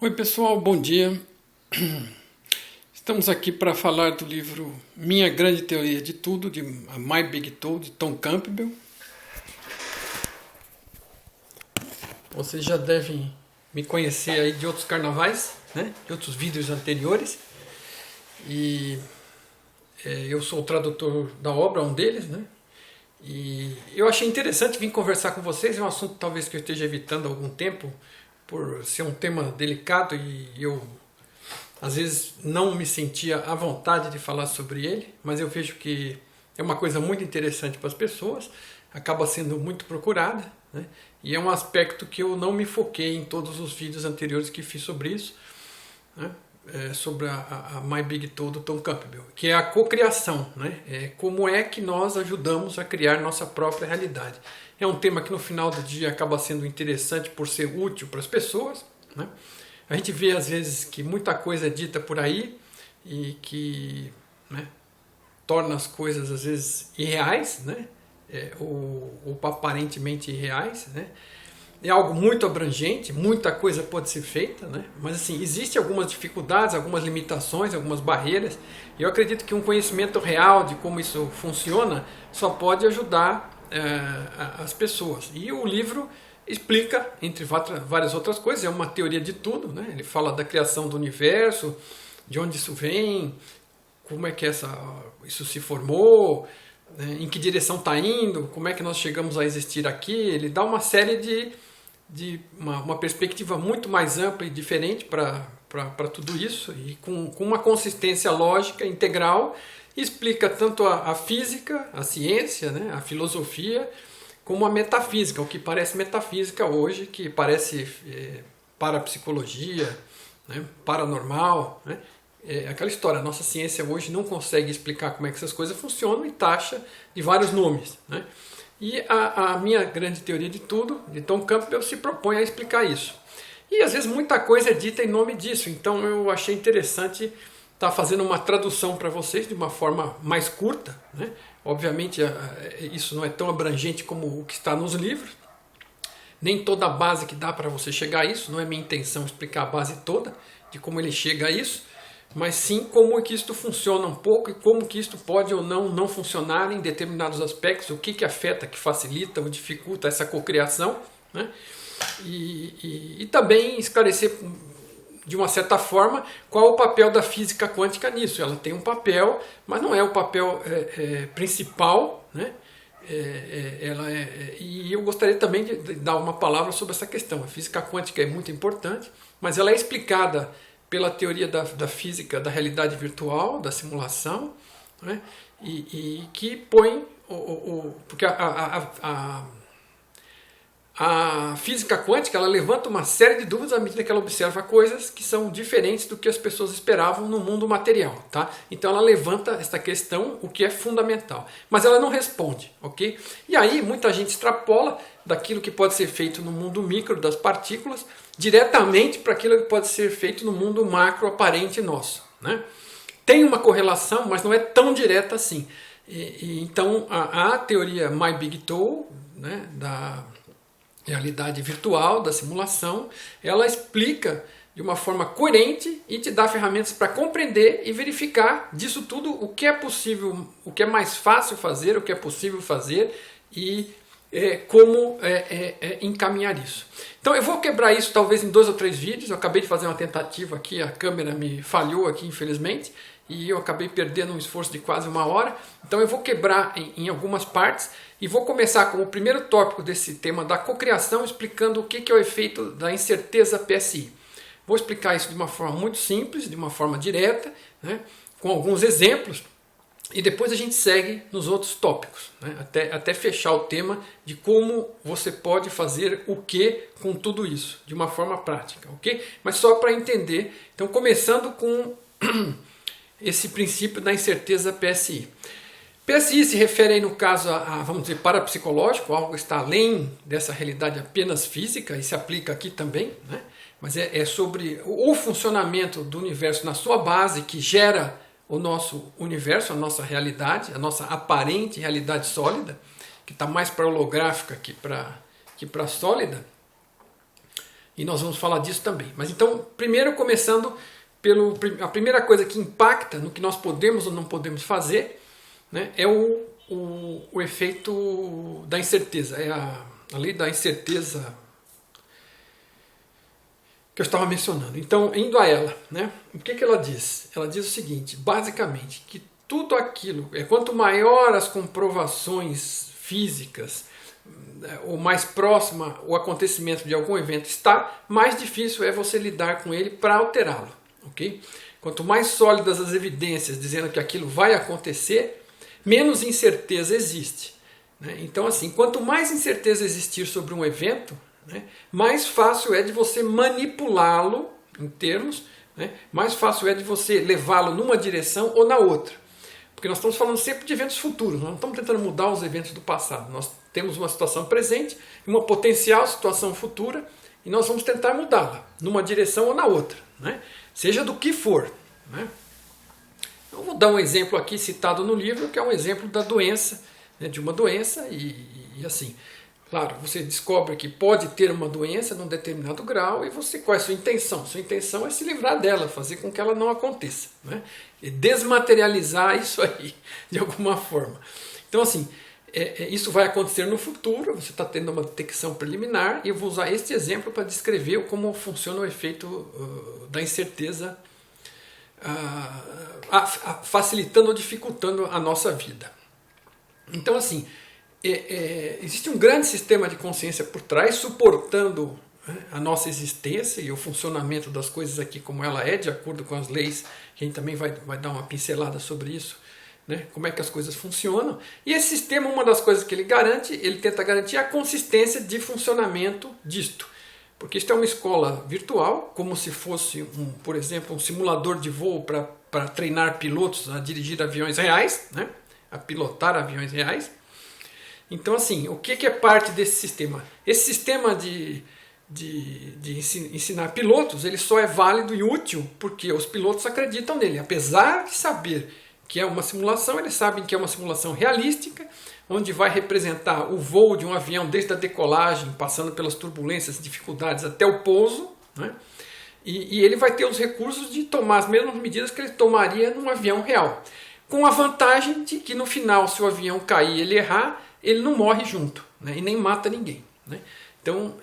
Oi pessoal, bom dia. Estamos aqui para falar do livro Minha Grande Teoria de Tudo, de My Big Tool, de Tom Campbell. Vocês já devem me conhecer aí de outros carnavais, né? De outros vídeos anteriores. E eu sou o tradutor da obra, um deles, né? E eu achei interessante vir conversar com vocês, é um assunto talvez que eu esteja evitando há algum tempo, por ser um tema delicado e eu às vezes não me sentia à vontade de falar sobre ele, mas eu vejo que é uma coisa muito interessante para as pessoas, acaba sendo muito procurada, né? E é um aspecto que eu não me foquei em todos os vídeos anteriores que fiz sobre isso, né? Sobre a My Big Tool do Tom Campbell, que é a cocriação, né? Como é que nós ajudamos a criar nossa própria realidade. É um tema que no final do dia acaba sendo interessante por ser útil para as pessoas, né? A gente vê às vezes que muita coisa é dita por aí e que, né, torna as coisas às vezes irreais, né? Ou aparentemente irreais, né? É algo muito abrangente, muita coisa pode ser feita, né? Mas assim, existem algumas dificuldades, algumas limitações, algumas barreiras. E eu acredito que um conhecimento real de como isso funciona só pode ajudar as pessoas. E o livro explica, entre várias outras coisas, é uma teoria de tudo, né? Ele fala da criação do universo, de onde isso vem, como é que isso se formou, né? Em que direção está indo, como é que nós chegamos a existir aqui. Ele dá uma série de uma perspectiva muito mais ampla e diferente para tudo isso, e com uma consistência lógica integral, explica tanto a física, a ciência, né, a filosofia, como a metafísica, o que parece metafísica hoje, que parece parapsicologia, né, paranormal, né? Aquela história, a nossa ciência hoje não consegue explicar como é que essas coisas funcionam e taxa de vários nomes, né? E a minha grande teoria de tudo, de Tom Campbell, se propõe a explicar isso. E às vezes muita coisa é dita em nome disso, então eu achei interessante estar fazendo uma tradução para vocês de uma forma mais curta, né? Obviamente isso não é tão abrangente como o que está nos livros, nem toda a base que dá para você chegar a isso, não é minha intenção explicar a base toda de como ele chega a isso, mas sim como que isto funciona um pouco e como que isto pode ou não funcionar em determinados aspectos, o que afeta, que facilita ou dificulta essa cocriação, né? E também esclarecer de uma certa forma qual o papel da física quântica nisso. Ela tem um papel, mas não é o papel principal, né? E eu gostaria também de dar uma palavra sobre essa questão. A física quântica é muito importante, mas ela é explicada pela teoria da física da realidade virtual, da simulação, né? E que põe porque a física quântica ela levanta uma série de dúvidas à medida que ela observa coisas que são diferentes do que as pessoas esperavam no mundo material, tá? Então ela levanta esta questão, o que é fundamental, mas ela não responde, ok? E aí muita gente extrapola daquilo que pode ser feito no mundo micro das partículas diretamente para aquilo que pode ser feito no mundo macro aparente nosso, né? Tem uma correlação, mas não é tão direta assim. Então a teoria My Big Tool, né, da realidade virtual, da simulação, ela explica de uma forma coerente e te dá ferramentas para compreender e verificar disso tudo o que é possível, o que é mais fácil fazer, o que é possível fazer e como encaminhar isso. Então eu vou quebrar isso talvez em 2 ou 3 vídeos. Eu acabei de fazer uma tentativa aqui, a câmera me falhou aqui infelizmente, e eu acabei perdendo um esforço de quase 1 hora. Então eu vou quebrar em algumas partes e vou começar com o primeiro tópico desse tema da cocriação, explicando o que é o efeito da incerteza PSI. Vou explicar isso de uma forma muito simples, de uma forma direta, né, com alguns exemplos, e depois a gente segue nos outros tópicos, né, até fechar o tema de como você pode fazer o que com tudo isso, de uma forma prática, ok? Mas só para entender, então começando com esse princípio da incerteza PSI. PSI se refere aí no caso vamos dizer, parapsicológico, algo que está além dessa realidade apenas física, e se aplica aqui também, né? Mas é sobre o funcionamento do universo na sua base, que gera o nosso universo, a nossa realidade, a nossa aparente realidade sólida, que está mais para holográfica que para sólida. E nós vamos falar disso também. Mas então, primeiro começando a primeira coisa que impacta no que nós podemos ou não podemos fazer, né, é o efeito da incerteza, é a lei da incerteza que eu estava mencionando. Então, indo a ela, né, o que ela diz? Ela diz o seguinte, basicamente, que tudo aquilo, quanto maior as comprovações físicas, ou mais próxima o acontecimento de algum evento está, mais difícil é você lidar com ele para alterá-lo. Okay? Quanto mais sólidas as evidências dizendo que aquilo vai acontecer, menos incerteza existe. Né? Então, assim, quanto mais incerteza existir sobre um evento, né, mais fácil é de você manipulá-lo em termos, né, mais fácil é de você levá-lo numa direção ou na outra. Porque nós estamos falando sempre de eventos futuros, nós não estamos tentando mudar os eventos do passado. Nós temos uma situação presente e uma potencial situação futura e nós vamos tentar mudá-la numa direção ou na outra, né? Seja do que for. Né? Eu vou dar um exemplo aqui citado no livro, que é um exemplo da doença, né, de uma doença e assim, claro, você descobre que pode ter uma doença num determinado grau e qual é a sua intenção? Sua intenção é se livrar dela, fazer com que ela não aconteça, né? E desmaterializar isso aí, de alguma forma. Então, assim, isso vai acontecer no futuro, você está tendo uma detecção preliminar, e eu vou usar este exemplo para descrever como funciona o efeito da incerteza, facilitando ou dificultando a nossa vida. Então, assim, existe um grande sistema de consciência por trás, suportando, né, a nossa existência e o funcionamento das coisas aqui como ela é, de acordo com as leis, que a gente também vai dar uma pincelada sobre isso, né, como é que as coisas funcionam. E esse sistema, uma das coisas que ele tenta garantir a consistência de funcionamento disto. Porque isto é uma escola virtual, como se fosse, por exemplo, um simulador de voo para treinar pilotos a dirigir aviões reais, né, a pilotar aviões reais. Então, assim, o que é parte desse sistema? Esse sistema de ensinar pilotos, ele só é válido e útil porque os pilotos acreditam nele. Apesar de saber que é uma simulação, eles sabem que é uma simulação realística, onde vai representar o voo de um avião desde a decolagem, passando pelas turbulências e dificuldades até o pouso, né? E ele vai ter os recursos de tomar as mesmas medidas que ele tomaria num avião real. Com a vantagem de que no final, se o avião cair e ele errar, ele não morre junto, né, e nem mata ninguém. Né? Então,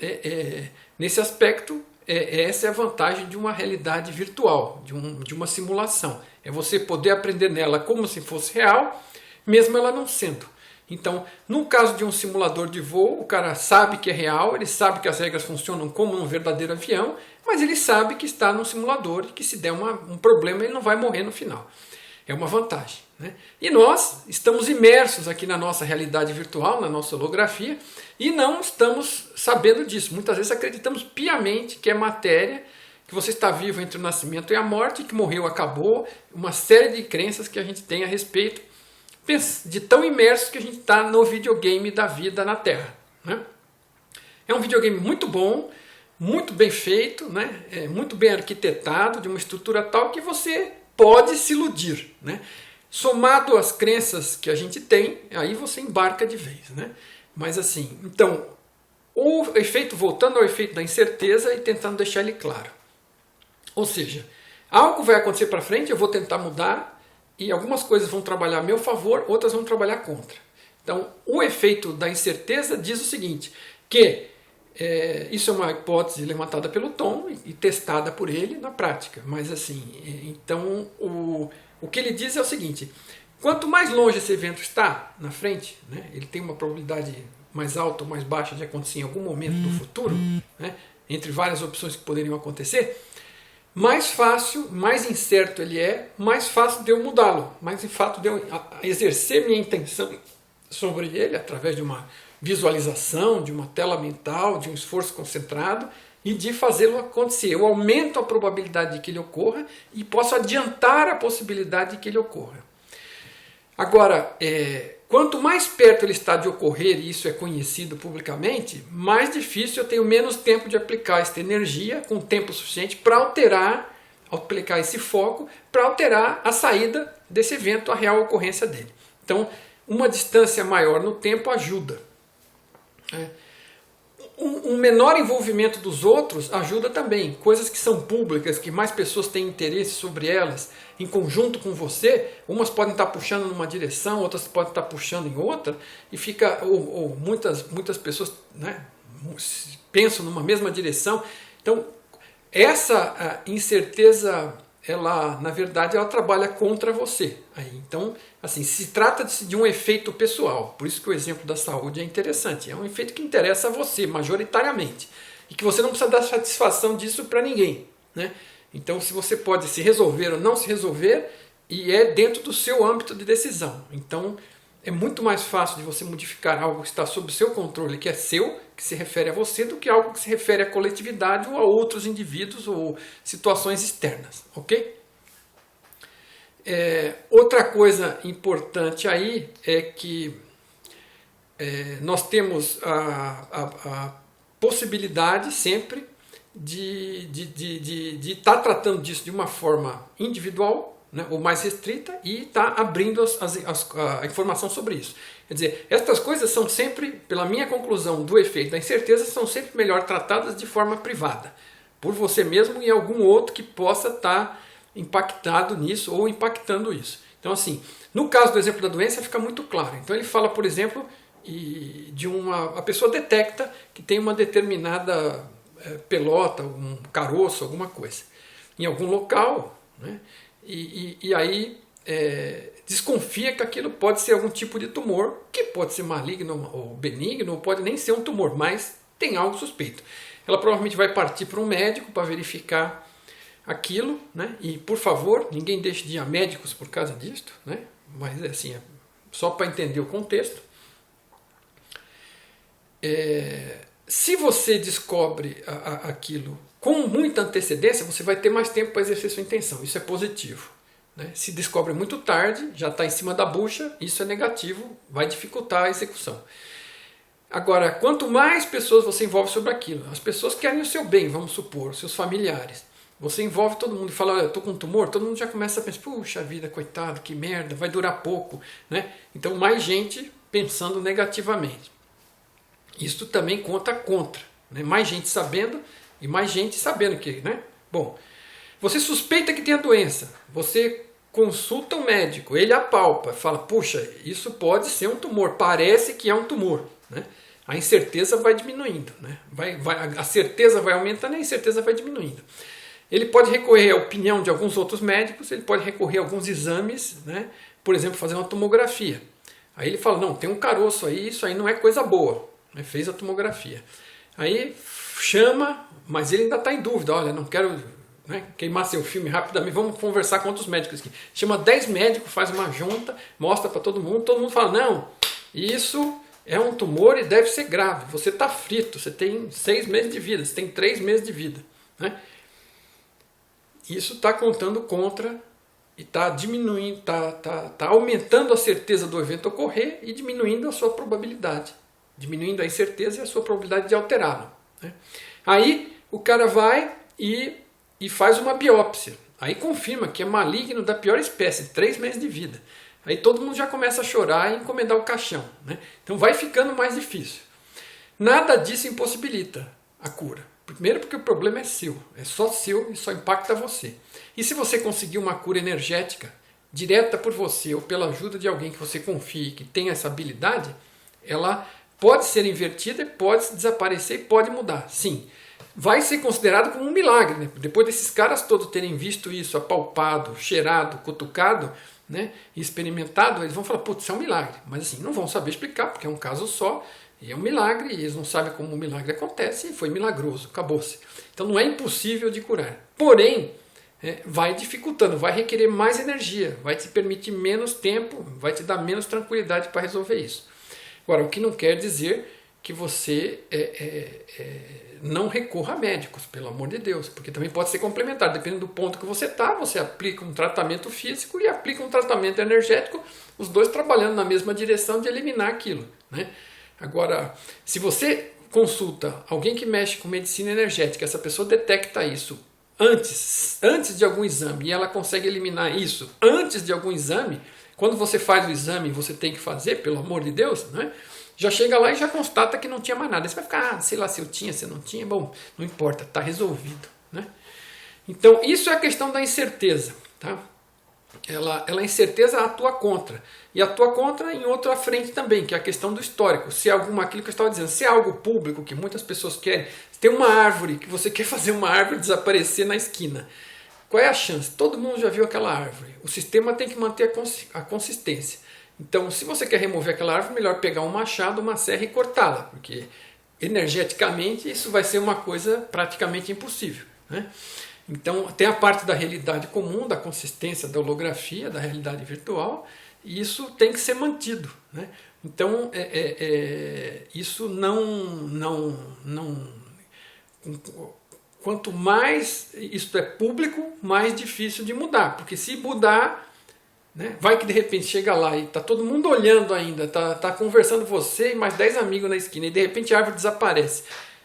nesse aspecto, essa é a vantagem de uma realidade virtual, de uma simulação. É você poder aprender nela como se fosse real, mesmo ela não sendo. Então, no caso de um simulador de voo, o cara sabe que é real, ele sabe que as regras funcionam como num verdadeiro avião, mas ele sabe que está num simulador e que se der um problema ele não vai morrer no final. É uma vantagem. Né? E nós estamos imersos aqui na nossa realidade virtual, na nossa holografia, e não estamos sabendo disso. Muitas vezes acreditamos piamente que é matéria, que você está vivo entre o nascimento e a morte, que morreu, acabou, uma série de crenças que a gente tem a respeito, de tão imerso que a gente está no videogame da vida na Terra. Né? É um videogame muito bom, muito bem feito, né? Muito bem arquitetado, de uma estrutura tal que você pode se iludir, né? Somado às crenças que a gente tem, aí você embarca de vez, né? Mas assim, então, o efeito, voltando ao efeito da incerteza e tentando deixar ele claro. Ou seja, algo vai acontecer para frente, eu vou tentar mudar e algumas coisas vão trabalhar a meu favor, outras vão trabalhar contra. Então, o efeito da incerteza diz o seguinte, que isso é uma hipótese levantada pelo Tom e testada por ele na prática. Mas assim, então o que ele diz é o seguinte, quanto mais longe esse evento está na frente, né, ele tem uma probabilidade mais alta ou mais baixa de acontecer em algum momento do futuro, né, entre várias opções que poderiam acontecer, mais fácil, mais incerto ele é, mais fácil de eu mudá-lo, mais fácil de eu exercer minha intenção sobre ele através de uma visualização, de uma tela mental, de um esforço concentrado e de fazê-lo acontecer. Eu aumento a probabilidade de que ele ocorra e posso adiantar a possibilidade de que ele ocorra. Agora, quanto mais perto ele está de ocorrer, e isso é conhecido publicamente, mais difícil eu tenho menos tempo de aplicar esta energia, com tempo suficiente para aplicar esse foco, para alterar a saída desse evento, a real ocorrência dele. Então, uma distância maior no tempo ajuda. um menor envolvimento dos outros ajuda também. Coisas que são públicas, que mais pessoas têm interesse sobre elas, em conjunto com você, umas podem estar puxando numa direção, outras podem estar puxando em outra, e fica, ou muitas pessoas, né, pensam numa mesma direção. Então, essa incerteza, ela, na verdade, ela trabalha contra você. Então, assim, se trata de um efeito pessoal. Por isso que o exemplo da saúde é interessante. É um efeito que interessa a você, majoritariamente. E que você não precisa dar satisfação disso para ninguém, né? Então, se você pode se resolver ou não se resolver, e é dentro do seu âmbito de decisão. Então, é muito mais fácil de você modificar algo que está sob o seu controle, que é seu, que se refere a você, do que algo que se refere à coletividade ou a outros indivíduos ou situações externas, ok? Outra coisa importante aí é que nós temos a possibilidade sempre de estar tratando disso de uma forma individual, né, ou mais restrita, e estar abrindo a informação sobre isso. Quer dizer, estas coisas são sempre, pela minha conclusão do efeito da incerteza, são sempre melhor tratadas de forma privada, por você mesmo e algum outro que possa estar impactado nisso ou impactando isso. Então, assim, no caso do exemplo da doença fica muito claro. Então ele fala, por exemplo, a pessoa detecta que tem uma determinada pelota, um caroço, alguma coisa, em algum local, né? E aí desconfia que aquilo pode ser algum tipo de tumor, que pode ser maligno ou benigno, ou pode nem ser um tumor, mas tem algo suspeito. Ela provavelmente vai partir para um médico para verificar aquilo, né? E por favor, ninguém deixe de ir a médicos por causa disto, né? Mas assim, só para entender o contexto. Se você descobre aquilo com muita antecedência, você vai ter mais tempo para exercer sua intenção. Isso é positivo, né? Se descobre muito tarde, já está em cima da bucha, isso é negativo, vai dificultar a execução. Agora, quanto mais pessoas você envolve sobre aquilo, as pessoas querem o seu bem, vamos supor, seus familiares. Você envolve todo mundo e fala, olha, eu estou com um tumor, todo mundo já começa a pensar, puxa vida, coitado, que merda, vai durar pouco, né? Então, mais gente pensando negativamente. Isso também conta contra, né? Mais gente sabendo e mais gente sabendo que, né? Bom, você suspeita que tem a doença, você consulta o médico, ele apalpa, fala, puxa, isso pode ser um tumor, parece que é um tumor, né? A incerteza vai diminuindo, né? A certeza vai aumentando e a incerteza vai diminuindo. Ele pode recorrer à opinião de alguns outros médicos, ele pode recorrer a alguns exames, né? Por exemplo, fazer uma tomografia. Aí ele fala, não, tem um caroço aí, isso aí não é coisa boa. Fez a tomografia. Aí chama, mas ele ainda está em dúvida, olha, não quero, né, queimar seu filme rapidamente, vamos conversar com outros médicos aqui. Chama 10 médicos, faz uma junta, mostra para todo mundo fala, não, isso é um tumor e deve ser grave, você está frito, você tem 6 meses de vida, você tem 3 meses de vida, né? Isso está contando contra e está diminuindo, está aumentando a certeza do evento ocorrer e diminuindo a sua probabilidade, diminuindo a incerteza e a sua probabilidade de alterá-lo, né? Aí o cara vai e faz uma biópsia, aí confirma que é maligno da pior espécie, 3 meses de vida. Aí todo mundo já começa a chorar e encomendar o caixão, né? Então vai ficando mais difícil. Nada disso impossibilita a cura. Primeiro porque o problema é seu, é só seu e só impacta você. E se você conseguir uma cura energética, direta por você ou pela ajuda de alguém que você confie, que tem essa habilidade, ela pode ser invertida, pode desaparecer e pode mudar, sim. Vai ser considerado como um milagre, né? Depois desses caras todos terem visto isso, apalpado, cheirado, cutucado, né, e experimentado, eles vão falar, putz, isso é um milagre. Mas assim, não vão saber explicar, porque é um caso só, e é um milagre, e eles não sabem como o milagre acontece, e foi milagroso, acabou-se. Então não é impossível de curar. Porém, vai dificultando, vai requerer mais energia, vai te permitir menos tempo, vai te dar menos tranquilidade para resolver isso. Agora, o que não quer dizer que você não recorra a médicos, pelo amor de Deus, porque também pode ser complementar, dependendo do ponto que você está, você aplica um tratamento físico e aplica um tratamento energético, os dois trabalhando na mesma direção de eliminar aquilo, né? Agora, se você consulta alguém que mexe com medicina energética, essa pessoa detecta isso antes de algum exame e ela consegue eliminar isso antes de algum exame, quando você faz o exame você tem que fazer, pelo amor de Deus, né? já chega lá e já constata que não tinha mais nada. Aí você vai ficar, sei lá, se eu tinha, se eu não tinha, bom, não importa, está resolvido, né? Então, isso é a questão da incerteza, tá? A incerteza atua contra. E atua contra em outra frente também, que é a questão do histórico. Se aquilo que eu estava dizendo, se é algo público que muitas pessoas querem, se tem uma árvore, que você quer fazer uma árvore desaparecer na esquina, qual é a chance? Todo mundo já viu aquela árvore. O sistema tem que manter a consistência. Então, se você quer remover aquela árvore, melhor pegar um machado, uma serra e cortá-la, porque energeticamente isso vai ser uma coisa praticamente impossível, né? Então, tem a parte da realidade comum, da consistência da holografia, da realidade virtual, e isso tem que ser mantido, né? Então, isso quanto mais isto é público, mais difícil de mudar, porque se mudar, né, vai que de repente chega lá e está todo mundo olhando ainda, tá conversando você e mais 10 amigos na esquina, e de repente a árvore desaparece.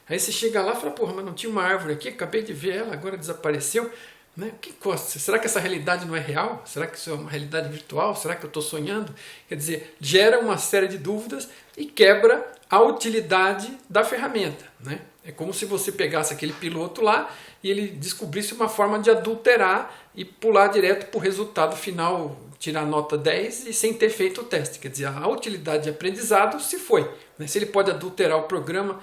Aí você chega lá e fala, porra, mas não tinha uma árvore aqui, acabei de ver ela, agora desapareceu. Né? Será que essa realidade não é real? Será que isso é uma realidade virtual? Será que eu estou sonhando? Quer dizer, gera uma série de dúvidas e quebra a utilidade da ferramenta. Né? É como se você pegasse aquele piloto lá e ele descobrisse uma forma de adulterar e pular direto para o resultado final, tirar nota 10 e sem ter feito o teste. Quer dizer, a utilidade de aprendizado se foi. Né? Se ele pode adulterar o programa,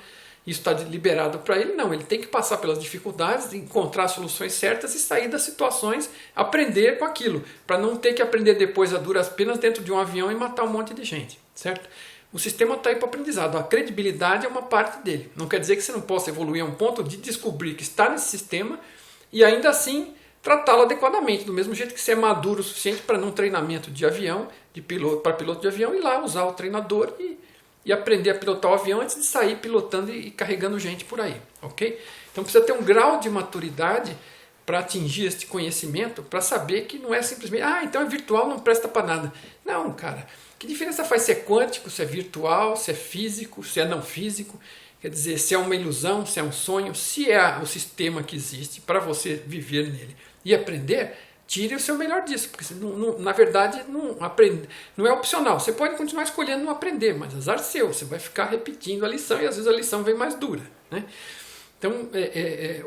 isso está liberado para ele? Não, ele tem que passar pelas dificuldades, encontrar soluções certas e sair das situações, aprender com aquilo, para não ter que aprender depois a duras penas dentro de um avião e matar um monte de gente, certo? O sistema está aí para o aprendizado, a credibilidade é uma parte dele. Não quer dizer que você não possa evoluir a um ponto de descobrir que está nesse sistema e ainda assim tratá-lo adequadamente, do mesmo jeito que você é maduro o suficiente para num treinamento de avião, para piloto de avião, ir lá usar o treinador e aprender a pilotar o avião antes de sair pilotando e carregando gente por aí, ok? Então precisa ter um grau de maturidade para atingir este conhecimento, para saber que não é simplesmente, então é virtual, não presta para nada. Não, cara, que diferença faz se é quântico, se é virtual, se é físico, se é não físico? Quer dizer, se é uma ilusão, se é um sonho, se é o sistema que existe para você viver nele e aprender, tire o seu melhor disso, porque na verdade não é opcional. Você pode continuar escolhendo não aprender, mas azar seu, você vai ficar repetindo a lição e às vezes a lição vem mais dura, né? Então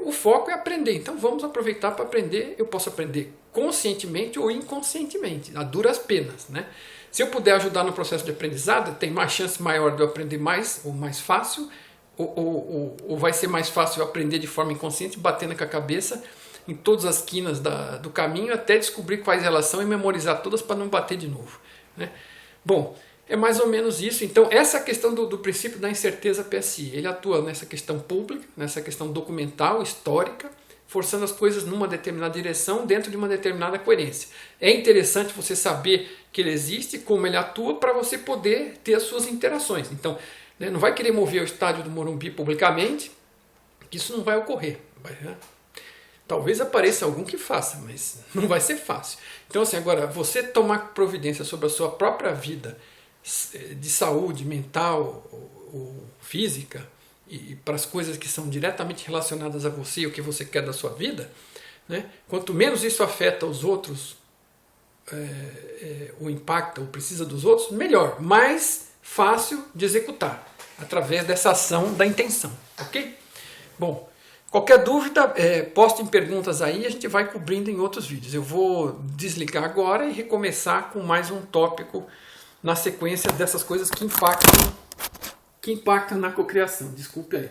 o foco é aprender, então vamos aproveitar para aprender. Eu posso aprender conscientemente ou inconscientemente, a duras penas, né? Se eu puder ajudar no processo de aprendizado, tem mais chance maior de eu aprender mais ou mais fácil, ou vai ser mais fácil eu aprender de forma inconsciente, batendo com a cabeça em todas as quinas do caminho, até descobrir quais elas são e memorizar todas para não bater de novo, né? Bom, é mais ou menos isso. Então essa é a questão do princípio da incerteza PSI. Ele atua nessa questão pública, nessa questão documental, histórica, forçando as coisas numa determinada direção, dentro de uma determinada coerência. É interessante você saber que ele existe, como ele atua, para você poder ter as suas interações. Então, né, não vai querer mover o estádio do Morumbi publicamente, que isso não vai ocorrer, né? Talvez apareça algum que faça, mas não vai ser fácil. Então, assim, agora, você tomar providência sobre a sua própria vida de saúde mental ou física e para as coisas que são diretamente relacionadas a você e o que você quer da sua vida, né? Quanto menos isso afeta os outros, ou impacta ou precisa dos outros, melhor, mais fácil de executar através dessa ação da intenção, ok? Bom, qualquer dúvida, postem perguntas aí e a gente vai cobrindo em outros vídeos. Eu vou desligar agora e recomeçar com mais um tópico na sequência dessas coisas que impactam na cocriação. Desculpe aí.